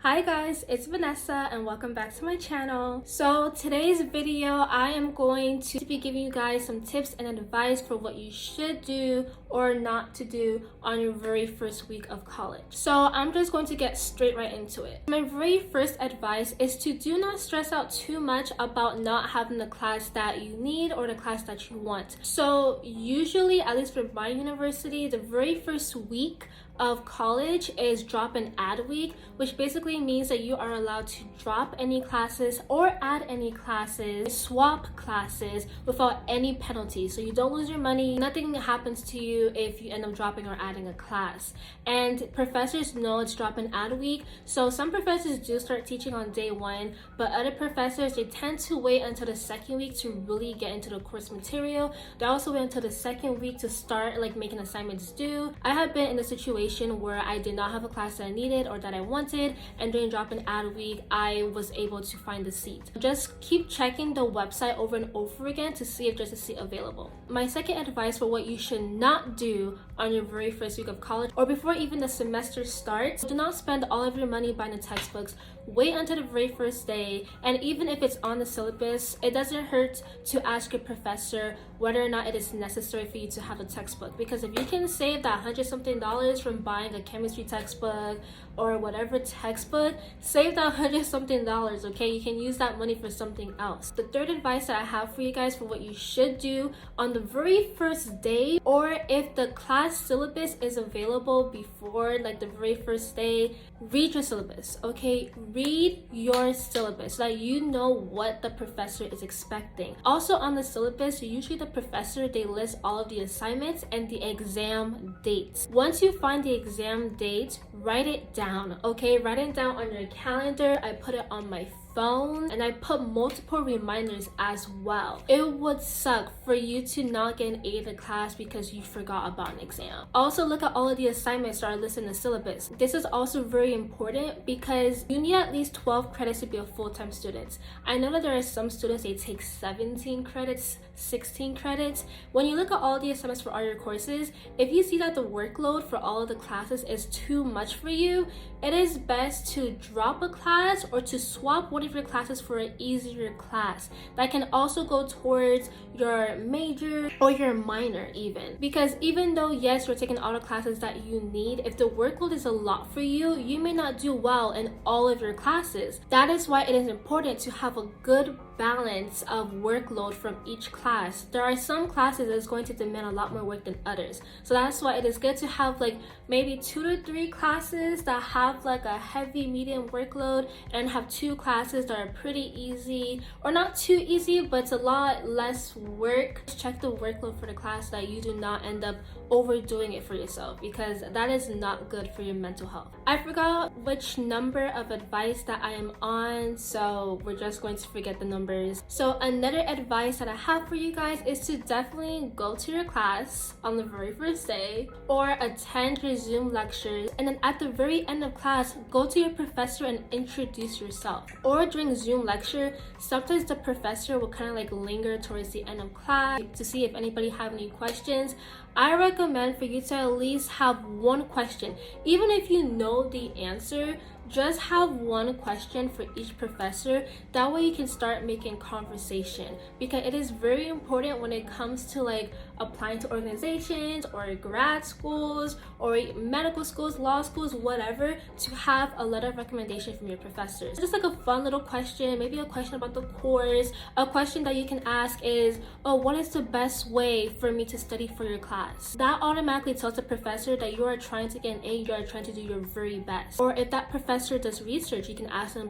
Hi guys, it's Vanessa and welcome back to my channel. So today's video, I am going to be giving you guys some tips and advice for what you should do or not to do on your very first week of college. So I'm just going to get straight right into it. My very first advice is to do not stress out too much about not having the class that you need or the class that you want. So usually, at least for my university, the very first week of college is drop and add week, which basically means that you are allowed to drop any classes or add any classes, swap classes without any penalty. So you don't lose your money, nothing happens to you if you end up dropping or adding a class. And professors know it's drop and add week, so some professors do start teaching on day one, but other professors, they tend to wait until the second week to really get into the course material. They also wait until the second week to start making assignments due. I have been in a situation where I did not have a class that I needed or that I wanted, and during drop and add week I was able to find the seat. Just keep checking the website over and over again to see if there's a seat available. My second advice for what you should not do on your very first week of college or before even the semester starts: do not spend all of your money buying the textbooks. Wait until the very first day, and even if it's on the syllabus, it doesn't hurt to ask your professor whether or not it is necessary for you to have a textbook, because if you can save that $100-something from buying a chemistry textbook or whatever textbook, save that $100-something, okay? You can use that money for something else. The third advice that I have for you guys for what you should do on the very first day, or if the class syllabus is available before the very first day, read your syllabus, okay? Read your syllabus so that you know what the professor is expecting. Also on the syllabus, usually the professor, they list all of the assignments and the exam dates. Once you find the exam date, write it down, okay? Write it down on your calendar. I put it on my phone, and I put multiple reminders as well. It would suck for you to not get an A in the class because you forgot about an exam. Also, look at all of the assignments that are listed in the syllabus. This is also very important because you need at least 12 credits to be a full-time student. I know that there are some students, they take 17 credits, 16 credits. When you look at all the assignments for all your courses, if you see that the workload for all of the classes is too much for you, it is best to drop a class or to swap one of your classes for an easier class that can also go towards your major or your minor even. Because even though yes, you're taking all the classes that you need, if the workload is a lot for you, you may not do well in all of your classes. That is why it is important to have a good balance of workload from each class. There are some classes that's going to demand a lot more work than others, so that's why it is good to have maybe 2 to 3 classes that have a heavy medium workload, and have 2 classes that are pretty easy, or not too easy but it's a lot less work. Check the workload for the class so that you do not end up overdoing it for yourself, because that is not good for your mental health. I forgot which number of advice that I am on, so we're just going to forget the numbers. So another advice that I have for you guys is to definitely go to your class on the very first day or attend your Zoom lectures, and then at the very end of class, go to your professor and introduce yourself. Or during Zoom lecture, sometimes the professor will kind of linger towards the end of class to see if anybody have any questions. I recommend for you to at least have one question. Even if you know the answer, just have one question for each professor. That way you can start making conversation, because it is very important when it comes to applying to organizations or grad schools or medical schools, law schools, whatever, to have a letter of recommendation from your professors. Just a fun little question, maybe a question about the course. A question that you can ask is, oh, what is the best way for me to study for your class? That automatically tells the professor that you are trying to get an A, you are trying to do your very best. Or if that professor does research, you can ask them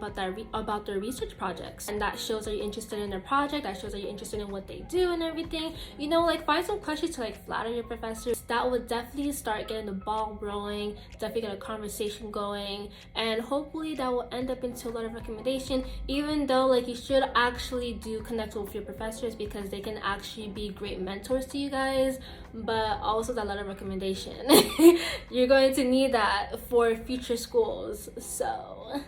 about their research projects, and that shows that you're interested in their project, that shows that you're interested in what they do and everything. Find some questions to flatter your professors. That would definitely start getting the ball rolling, definitely get a conversation going, and hopefully that will end up into a letter of recommendation. Even though you should actually do connect with your professors, because they can actually be great mentors to you guys, but also that letter of recommendation you're going to need that for future schools. So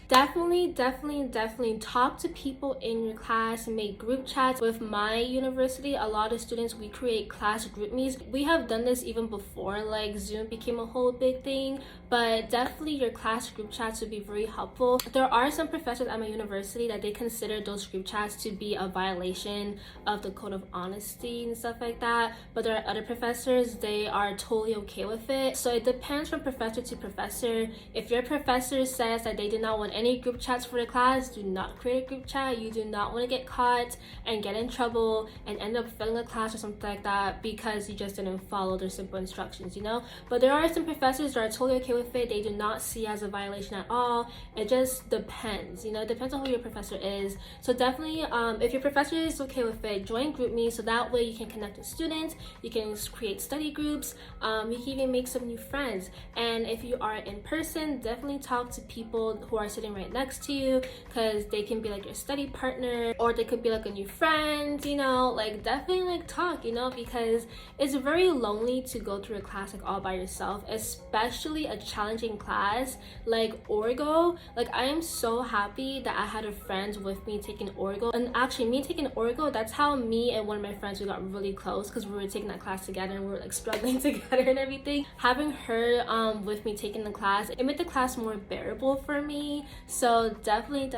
Definitely talk to people in your class, make group chats. With my university, a lot of students, we create class group meets. We have done this even before like Zoom became a whole big thing, but definitely your class group chats would be very helpful. There are some professors at my university that they consider those group chats to be a violation of the code of honesty and stuff like that, but there are other professors, they are totally okay with it. So it depends from professor to professor. If your professor says that they do not want any group chats for the class, do not create a group chat. You do not want to get caught and get in trouble and end up failing a class or something like that because you just didn't follow their simple instructions, you know. But there are some professors that are totally okay with it. They do not see it as a violation at all. It just depends, you know. It depends on who your professor is. So definitely if your professor is okay with it, join group meets, so that way you can connect with students, you can create study groups, you can even make some new friends. And if you are in person, definitely talk to people who are sitting right next to you, because they can be like your study partner, or they could be like a new friend, you know. Like definitely like talk, you know, because it's very lonely to go through a class like all by yourself, especially a challenging class like Orgo. Like I am so happy that I had a friend with me taking Orgo, and actually me taking Orgo, that's how me and one of my friends, we got really close, because we were taking that class together and we were like struggling together and everything. Having her with me taking the class, it made the class more bearable for me. So definitely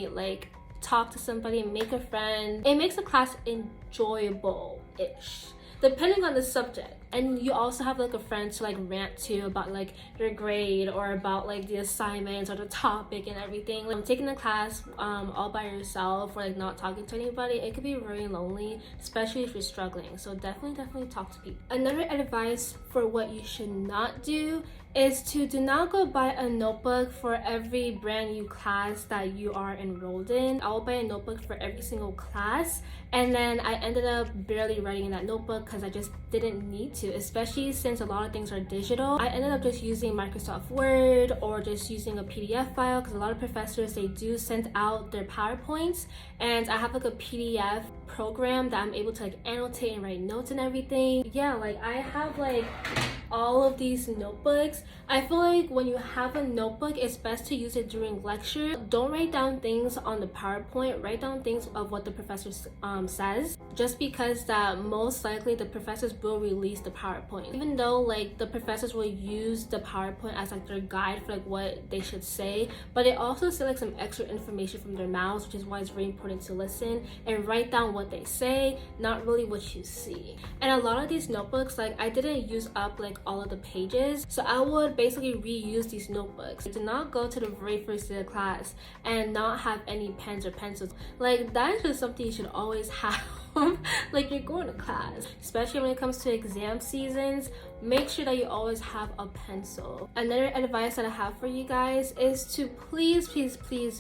like talk to somebody, make a friend. It makes the class enjoyable-ish depending on the subject. And you also have like a friend to like rant to about like your grade or about like the assignments or the topic and everything. Like taking the class all by yourself or like not talking to anybody, it could be very lonely, especially if you're struggling. So definitely talk to people. Another advice for what you should not do is to do not go buy a notebook for every brand new class that you are enrolled in. I will buy a notebook for every single class, and then I ended up barely writing in that notebook because I just didn't need to, especially since a lot of things are digital. I ended up just using Microsoft Word or just using a PDF file, because a lot of professors, they do send out their PowerPoints, and I have like a PDF program that I'm able to like annotate and write notes and everything. Yeah, like I have like all of these notebooks. I feel like when you have a notebook, it's best to use it during lecture. Don't write down things on the PowerPoint, write down things of what the professor says, just because that most likely the professors will release the PowerPoint. Even though like the professors will use the PowerPoint as like their guide for like what they should say, but they also say like some extra information from their mouths, which is why it's very important to listen and write down what they say, not really what you see. And a lot of these notebooks, like I didn't use up like all of the pages, so I would basically reuse these notebooks. Do not go to the very first day of class and not have any pens or pencils. Like that is just something you should always have. Like you're going to class, especially when it comes to exam seasons, make sure that you always have a pencil. Another advice that I have for you guys is to please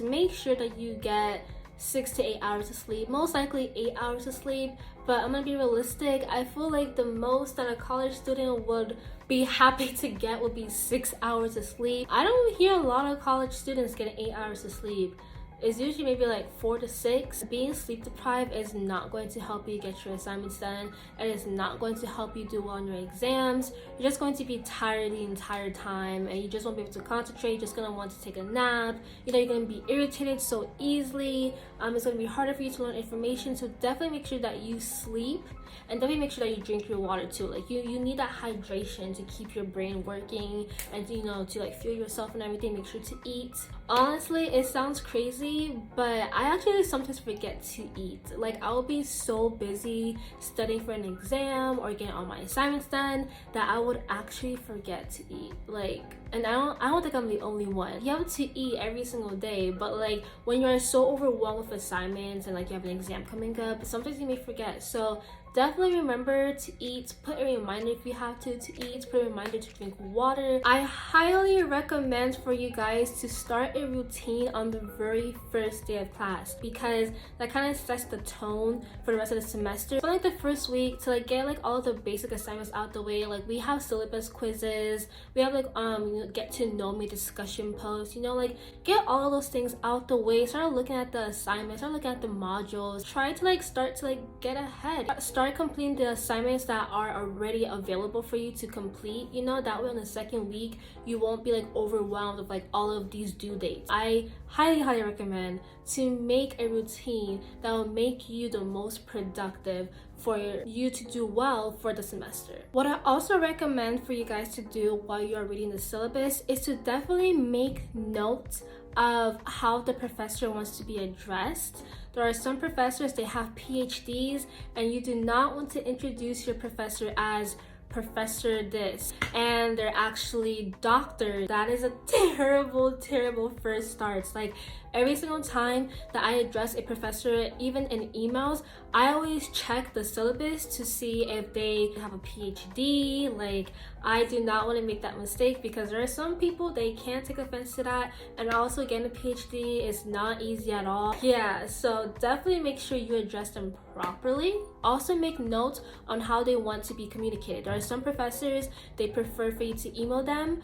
make sure that you get 6 to 8 hours of sleep, most likely 8 hours of sleep. But I'm gonna be realistic, I feel like the most that a college student would be happy to get would be 6 hours of sleep. I don't hear a lot of college students getting 8 hours of sleep. It's usually maybe like 4 to 6. Being sleep deprived is not going to help you get your assignments done. It is not going to help you do well on your exams. You're just going to be tired the entire time, and you just won't be able to concentrate. You're just going to want to take a nap. You know, you're going to be irritated so easily. It's going to be harder for you to learn information. So definitely make sure that you sleep, and definitely make sure that you drink your water too. Like you need that hydration to keep your brain working, and you know, to like fuel yourself and everything. Make sure to eat. Honestly, it sounds crazy, but I actually sometimes forget to eat. Like I'll be so busy studying for an exam or getting all my assignments done that I would actually forget to eat. Like, and I don't think I'm the only one. You have to eat every single day, but like when you're so overwhelmed with assignments and like you have an exam coming up, sometimes you may forget. So definitely remember to eat. Put a reminder if you have to eat. Put a reminder to drink water. I highly recommend for you guys to start a routine on the very first day of class, because that kind of sets the tone for the rest of the semester. For like the first week, to like get like all the basic assignments out the way, like we have syllabus quizzes, we have like get to know me discussion posts, like get all of those things out the way. Start looking at the assignments, start looking at the modules, try to start to get ahead, start completing the assignments that are already available for you to complete. That way on the second week you won't be overwhelmed with all of these due dates. I highly recommend to make a routine that will make you the most productive for you to do well for the semester. What I also recommend for you guys to do while you are reading the syllabus is to definitely make notes of how the professor wants to be addressed. There are some professors, they have PhDs, and you do not want to introduce your professor as Professor this, and they're actually doctors. That is a terrible first start. Every single time that I address a professor, even in emails, I always check the syllabus to see if they have a PhD. I do not want to make that mistake, because there are some people, they can't take offense to that, and also getting a PhD is not easy at all. Yeah, so definitely make sure you address them properly. Also make notes on how they want to be communicated. There are some professors, they prefer for you to email them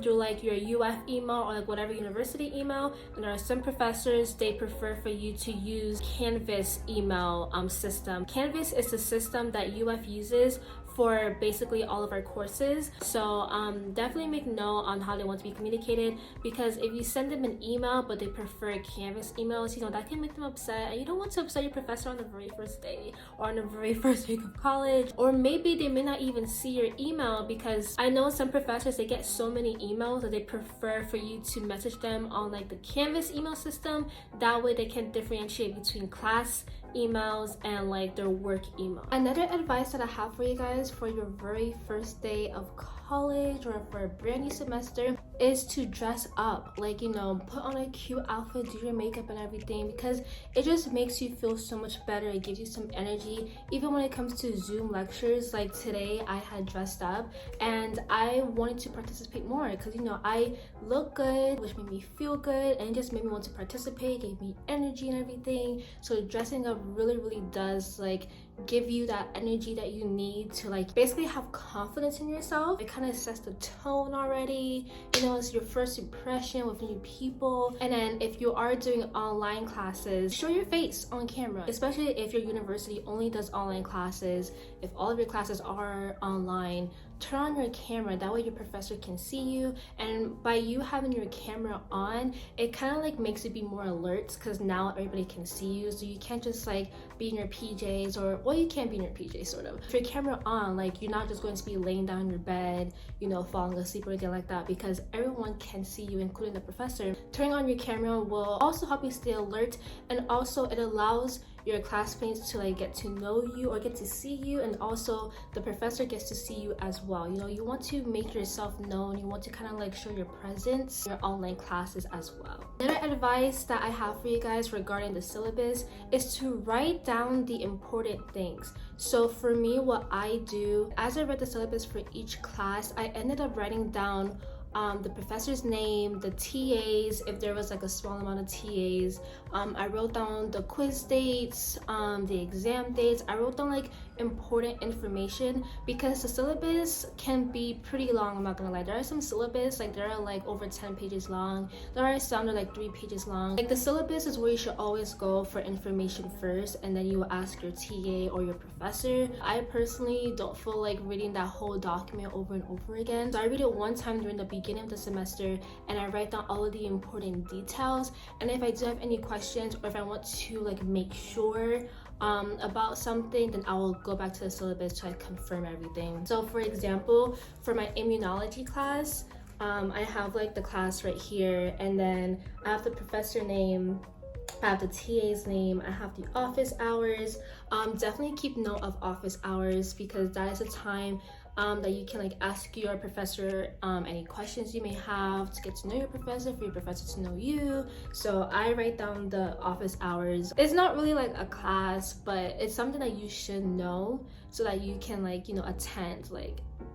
through your UF email or whatever university email, and there are some professors, they prefer for you to use Canvas email system. Canvas is the system that UF uses for basically all of our courses. So definitely make note on how they want to be communicated, because if you send them an email but they prefer Canvas emails, that can make them upset, and you don't want to upset your professor on the very first day or on the very first week of college. Or maybe they may not even see your email, because I know some professors, they get so many emails that they prefer for you to message them on the Canvas email system. That way they can differentiate between class emails and their work email. Another advice that I have for you guys for your very first day of college or for a brand new semester is to dress up. Put on a cute outfit, do your makeup and everything, because it just makes you feel so much better. It gives you some energy. Even when it comes to Zoom lectures, today I had dressed up and I wanted to participate more, because I look good, which made me feel good, and it just made me want to participate, gave me energy and everything. So dressing up really does give you that energy that you need to basically have confidence in yourself. It kind of sets the tone already. It's your first impression with new people. And then if you are doing online classes, show your face on camera, especially if your university only does online classes. If all of your classes are online, turn on your camera. That way your professor can see you, and by you having your camera on, it kind of makes you be more alert, because now everybody can see you. So you can't just be in your PJs, or well, you can be in your PJs sort of. If your camera on, you're not just going to be laying down in your bed, falling asleep or anything like that, because everyone can see you, including the professor. Turning on your camera will also help you stay alert, and also it allows your classmates to get to know you or get to see you, and also the professor gets to see you as well. You want to make yourself known. You want to kind of show your presence in your online classes as well. Another advice that I have for you guys regarding the syllabus is to write down the important things. So for me, what I do, as I read the syllabus for each class, I ended up writing down the professor's name, the TAs, if there was a small amount of TAs. I wrote down the quiz dates, the exam dates. I wrote down important information, because the syllabus can be pretty long. I'm not gonna lie. There are some syllabus there are over 10 pages long. There are some that are 3 pages long. The syllabus is where you should always go for information first, and then you will ask your TA or your professor. I personally don't feel like reading that whole document over and over again, so I read it one time during the beginning of the semester, and I write down all of the important details. And if I do have any questions, or if I want to make sure about something, then I will go back to the syllabus to confirm everything. So for example, for my immunology class, I have the class right here, and then I have the professor name, I have the TA's name, I have the office hours. Definitely keep note of office hours, because that is a time that you can ask your professor any questions you may have, to get to know your professor, for your professor to know you. So I write down the office hours. It's not really a class, but it's something that you should know, so that you can attend,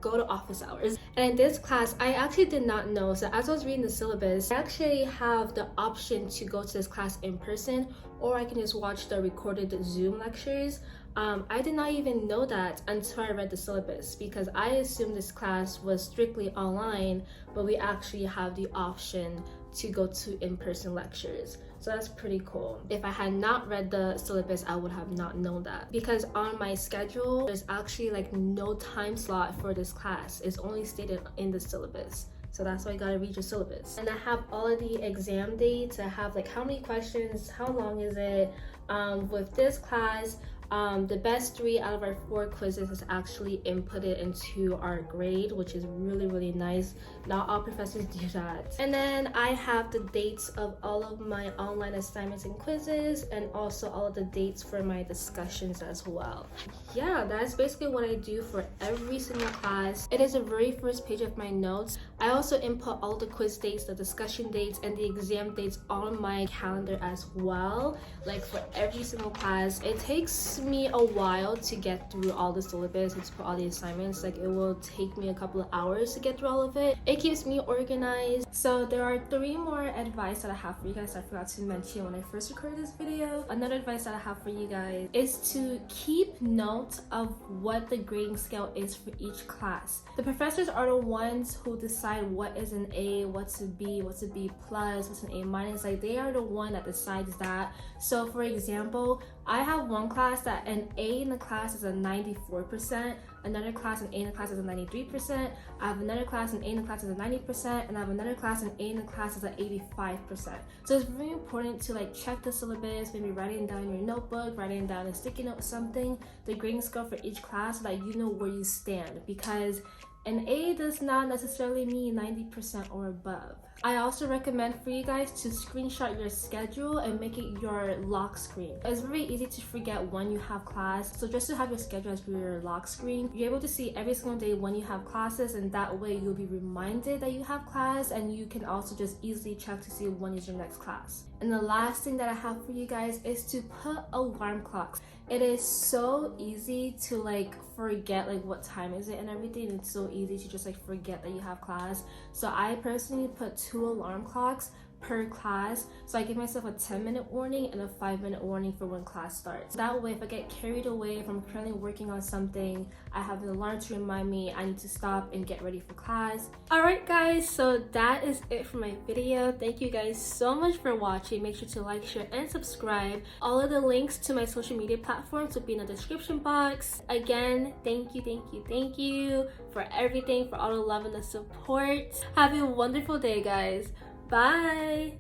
go to office hours. And in this class, I actually did not know. So as I was reading the syllabus, I actually have the option to go to this class in person, or I can just watch the recorded Zoom lectures. I did not even know that until I read the syllabus, because I assumed this class was strictly online, but we actually have the option to go to in-person lectures. So that's pretty cool. If I had not read the syllabus, I would have not known that, because on my schedule there's actually like no time slot for this class. It's only stated in the syllabus. So that's why I gotta read your syllabus. And I have all of the exam dates. I have like how many questions, how long is it. With this class, the best 3 out of our 4 quizzes is actually inputted into our grade, which is really nice. Not all professors do that. And then I have the dates of all of my online assignments and quizzes, and also all of the dates for my discussions as well. Yeah, that's basically what I do for every single class. It is the very first page of my notes. I also input all the quiz dates, the discussion dates, and the exam dates on my calendar as well, like for every single class. It takes me a while to get through all the syllabus and to put all the assignments. Like, it will take me a couple of hours to get through all of it. It keeps me organized. So there are 3 more advice that I have for you guys I forgot to mention when I first recorded this video. Another advice that I have for you guys is to keep note of what the grading scale is for each class. The professors are the ones who decide what is an A, what's a B, what's a B plus, what's an A minus. Like, they are the one that decides that. So for example, I have one class that an A in the class is a 94%, another class an A in the class is a 93%, I have another class an A in the class is a 90%, and I have another class an A in the class is a 85%. So it's very important to like check the syllabus, maybe writing down in your notebook, writing down a sticky note, something, the grading scale for each class, so that you know where you stand, because an A does not necessarily mean 90% or above. I also recommend for you guys to screenshot your schedule and make it your lock screen. It's very easy to forget when you have class, so just to have your schedule as your lock screen, you're able to see every single day when you have classes, and that way you'll be reminded that you have class, and you can also just easily check to see when is your next class. And the last thing that I have for you guys is to put alarm clocks. It is so easy to like forget like what time is it and everything. It's so easy to just like forget that you have class. So I personally put 2 alarm clocks per class, so I give myself a 10-minute warning and a 5-minute warning for when class starts. That way, if I get carried away, if I'm currently working on something, I have an alarm to remind me I need to stop and get ready for class. Alright guys, so that is it for my video. Thank you guys so much for watching. Make sure to like, share, and subscribe. All of the links to my social media platforms will be in the description box. Again, thank you for everything, for all the love and the support. Have a wonderful day, guys. Bye.